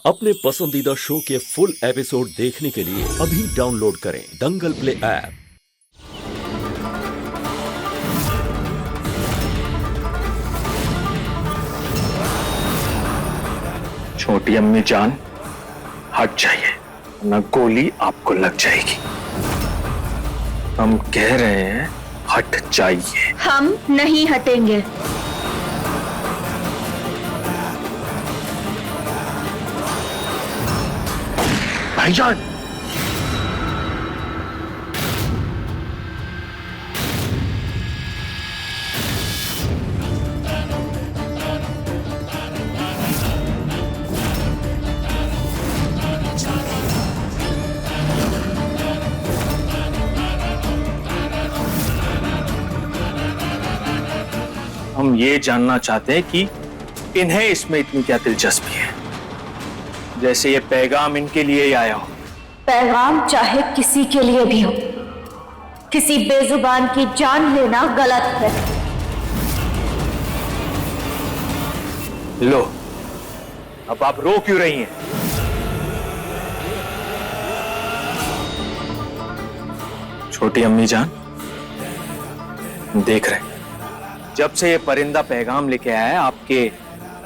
अपने पसंदीदा शो के फुल एपिसोड देखने के लिए अभी डाउनलोड करें दंगल प्ले ऐप। छोटी अम्मी जान, हट जाइए वरना गोली आपको लग जाएगी। हम कह रहे हैं हट जाइए। हम नहीं हटेंगे। भाईजान, हम ये जानना चाहते हैं कि इन्हें इसमें इतनी क्या दिलचस्पी है, जैसे ये पैगाम इनके लिए ही आया हो। पैगाम चाहे किसी के लिए भी हो, किसी बेजुबान की जान लेना गलत है। लो, अब आप रो क्यों रही हैं? छोटी अम्मी जान, देख रहे हैं जब से ये परिंदा पैगाम लेके आया है आपके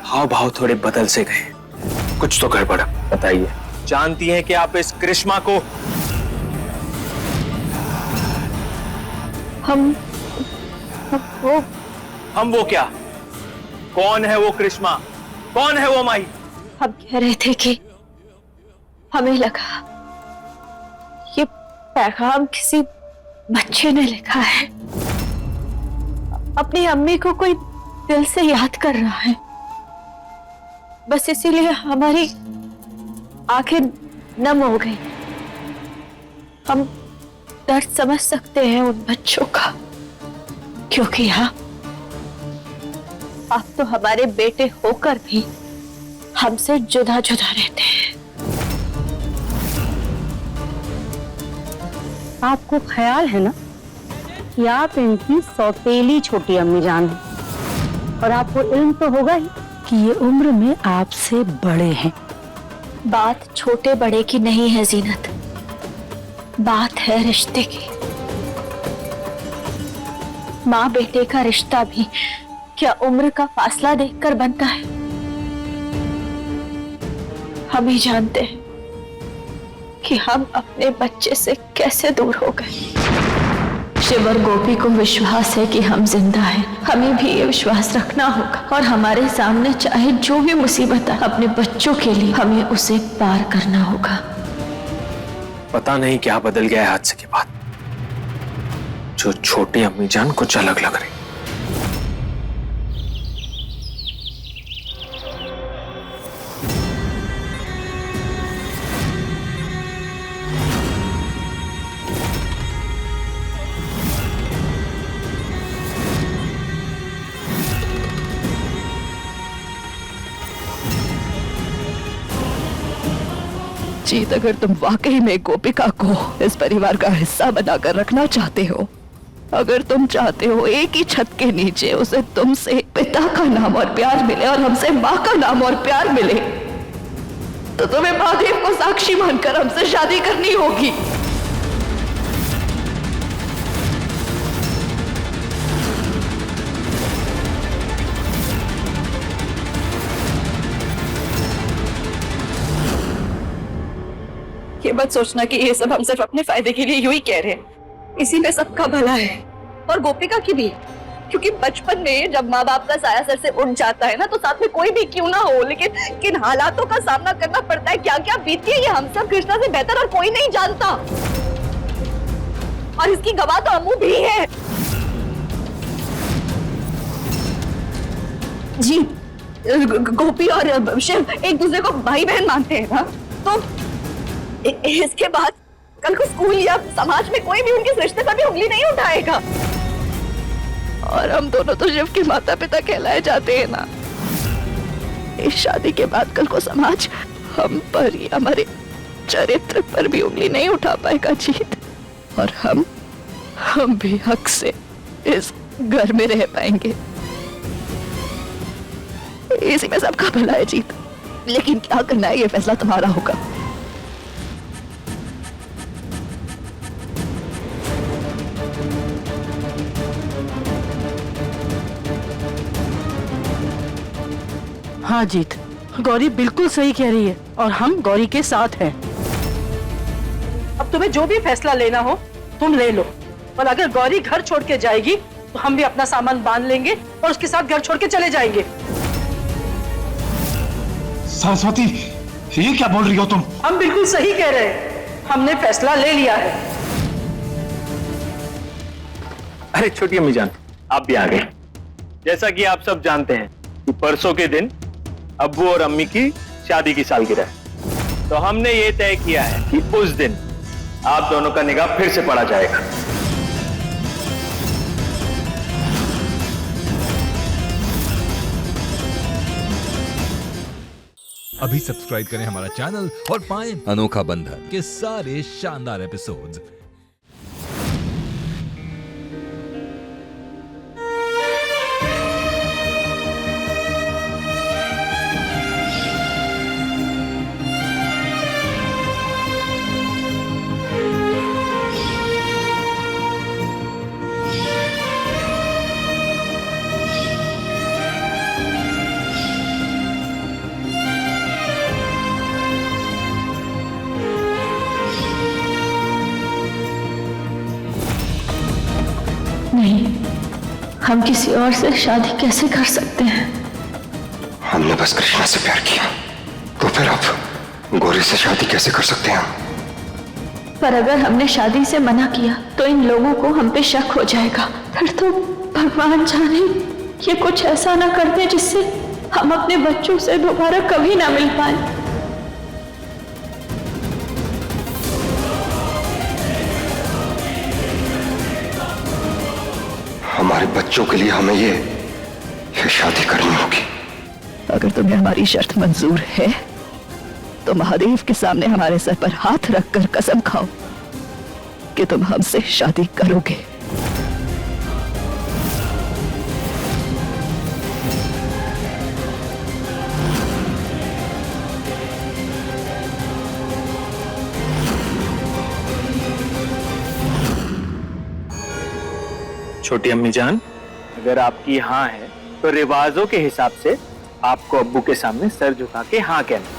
हाव भाव थोड़े बदल से गए। कुछ तो गड़बड़ है, बताइए। जानती हैं कि आप इस करिश्मा को हम वो क्या? कौन है वो करिश्मा? कौन है वो माही? हम कह रहे थे कि हमें लगा ये पैगाम किसी बच्चे ने लिखा है, अपनी अम्मी को कोई दिल से याद कर रहा है। बस इसीलिए हमारी आंखें नम हो गई। हम दर्द समझ सकते हैं उन बच्चों का, क्योंकि आप तो हमारे बेटे होकर भी हमसे जुदा जुदा रहते हैं। आपको ख्याल है ना कि आप इनकी सौतेली छोटी अम्मी जान हैं, और आपको इल्म तो होगा ही कि ये उम्र में आपसे बड़े हैं। बात छोटे बड़े की नहीं है जीनत, बात है रिश्ते की। माँ बेटे का रिश्ता भी क्या उम्र का फासला देखकर बनता है? हम ही जानते हैं कि हम अपने बच्चे से कैसे दूर हो गए। शिव और गोपी को विश्वास है कि हम जिंदा हैं। हमें भी ये विश्वास रखना होगा, और हमारे सामने चाहे जो भी मुसीबत आए, अपने बच्चों के लिए हमें उसे पार करना होगा। पता नहीं क्या बदल गया है हादसे के बाद, जो छोटी अम्मी जान कुछ अलग लग रही। जीत, अगर तुम वाकई में गोपिका को इस परिवार का हिस्सा बनाकर रखना चाहते हो, अगर तुम चाहते हो एक ही छत के नीचे उसे तुमसे पिता का नाम और प्यार मिले और हमसे माँ का नाम और प्यार मिले, तो तुम्हें महादेव को साक्षी मानकर हमसे शादी करनी होगी। ये मत सोचना कि ये सब हम सिर्फ अपने फायदे के लिए यूं ही कह रहे हैं। इसी में सबका भला है, और गोपिका की भी। क्योंकि बचपन में जब माँ बाप का साया सर से उठ जाता है ना, तो साथ में कोई भी क्यों ना हो, लेकिन किन हालातों का सामना करना पड़ता है, क्या क्या बीती है, ये हम सब कृष्णा से बेहतर और कोई नहीं जानता। और इसकी गवाह तो अम्मू भी है। जी, गोपी और शिव एक दूसरे को भाई बहन मानते हैं ना, तो इसके बाद कल को स्कूल या समाज में कोई भी उनके रिश्ते पर भी उंगली नहीं उठाएगा। और हम दोनों तो शिव के माता पिता कहलाए जाते हैं ना। इस शादी के बाद कल को समाज हम पर या हमारे चरित्र पर भी उंगली नहीं उठा पाएगा जीत, और हम भी हक से इस घर में रह पाएंगे। इसी में सबका भला है जीत। लेकिन क्या करना है ये फैसला तुम्हारा होगा। हाँ जीत, गौरी बिल्कुल सही कह रही है और हम गौरी के साथ हैं। अब तुम्हें जो भी फैसला लेना हो तुम ले लो, और अगर गौरी घर छोड़ के जाएगी तो हम भी अपना सामान बांध लेंगे और उसके साथ घर छोड़ के चले जाएंगे। सरस्वती, ये क्या बोल रही हो तुम? हम बिल्कुल सही कह रहे हैं, हमने फैसला ले लिया है। अरे छोटी अम्मी जान, आप भी आ गए। जैसा कि आप सब जानते हैं कि परसों के दिन अब्बू और अम्मी की शादी की सालगिरह है, तो हमने ये तय किया है कि उस दिन आप दोनों का निकाह फिर से पढ़ा जाएगा। अभी सब्सक्राइब करें हमारा चैनल और पाएं अनोखा बंधन के सारे शानदार एपिसोड्स। नहीं, हम किसी और से शादी कैसे कर सकते हैं? हमने बस कृष्णा से प्यार किया, तो फिर आप गौरी से शादी कैसे कर सकते हैं? पर अगर हमने शादी से मना किया तो इन लोगों को हम पे शक हो जाएगा। फिर तो भगवान जाने ये कुछ ऐसा ना कर दे जिससे हम अपने बच्चों से दोबारा कभी ना मिल पाए। हमारे बच्चों के लिए हमें ये शादी करनी होगी। अगर तुम्हें हमारी शर्त मंजूर है तो महादेव के सामने हमारे सर पर हाथ रखकर कसम खाओ कि तुम हमसे शादी करोगे। छोटी अम्मी जान, अगर आपकी हाँ है तो रिवाजों के हिसाब से आपको अब्बू के सामने सर झुका के हाँ कहना।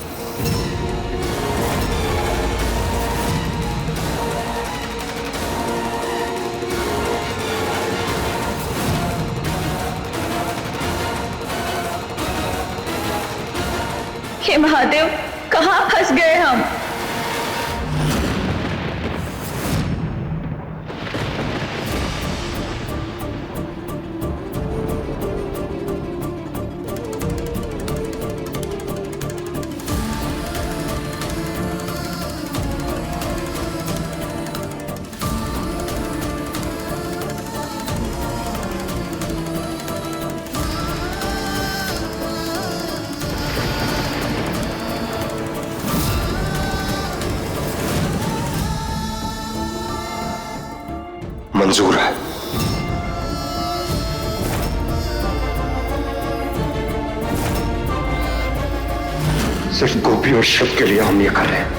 हे महादेव, कहाँ फंस गए हम? मंजूर है। सिर्फ गोपी और शिव के लिए हम ये कर रहे हैं।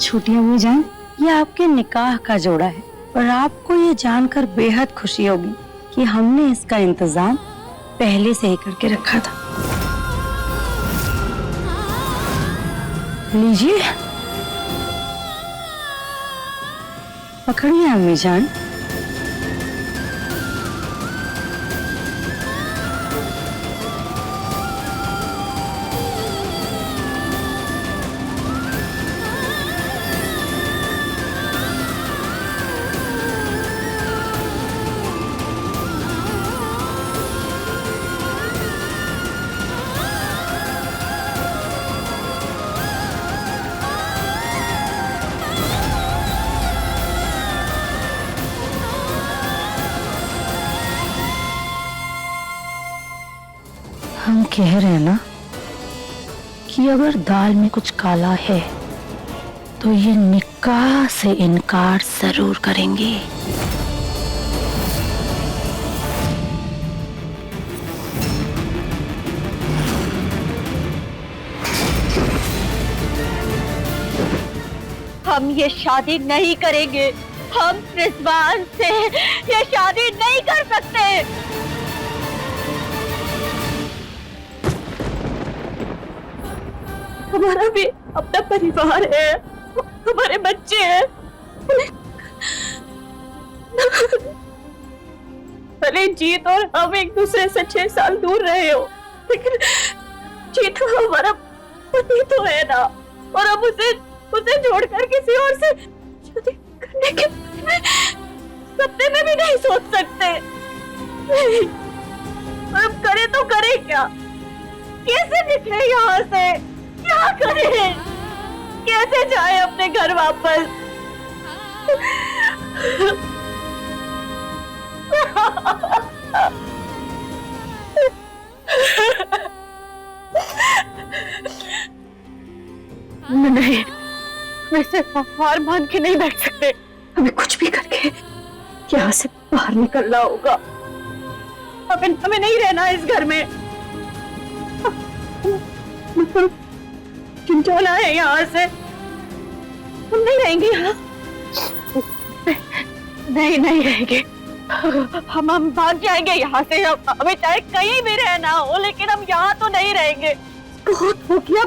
छोटी अम्मी जान, ये आपके निकाह का जोड़ा है और आपको ये जानकर बेहद खुशी होगी कि हमने इसका इंतजाम पहले से ही करके रखा था। लीजिए, पकड़िए अम्मी जान। हम कह रहे हैं ना कि अगर दाल में कुछ काला है तो ये निकाह से इनकार जरूर करेंगे। हम ये शादी नहीं करेंगे। हम रिजवान से ये शादी नहीं कर सकते। हमारा भी अपना परिवार है, हमारे बच्चे हैं। भले जीत और हम एक दूसरे से 6 साल दूर रहे हो, लेकिन जीत हमारा पति तो है ना, और अब उसे छोड़कर किसी और से शादी करने के सपने में भी नहीं सोच सकते। और अब करे तो करे क्या? कैसे निकले यहाँ से? क्या करें? कैसे जाए अपने घर वापस? नहीं, वैसे हार मान के नहीं बैठ सकते। हमें कुछ भी करके यहाँ से बाहर निकलना होगा। हमें नहीं रहना इस घर में। क्यों जाना है यहाँ से? हम नहीं रहेंगे यहाँ। नहीं रहेंगे। हम भाग जाएंगे यहाँ से। हमें चाहे कहीं भी रहना हो, लेकिन हम यहाँ तो नहीं रहेंगे। बहुत हो गया,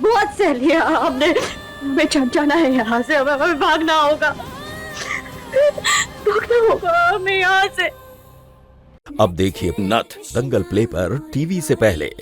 बहुत सह लिया हमने। हमें जाना है यहाँ से। हमें भागना होगा हमें यहाँ से। अब देखिए नथ दंगल प्ले पर टीवी से पहले।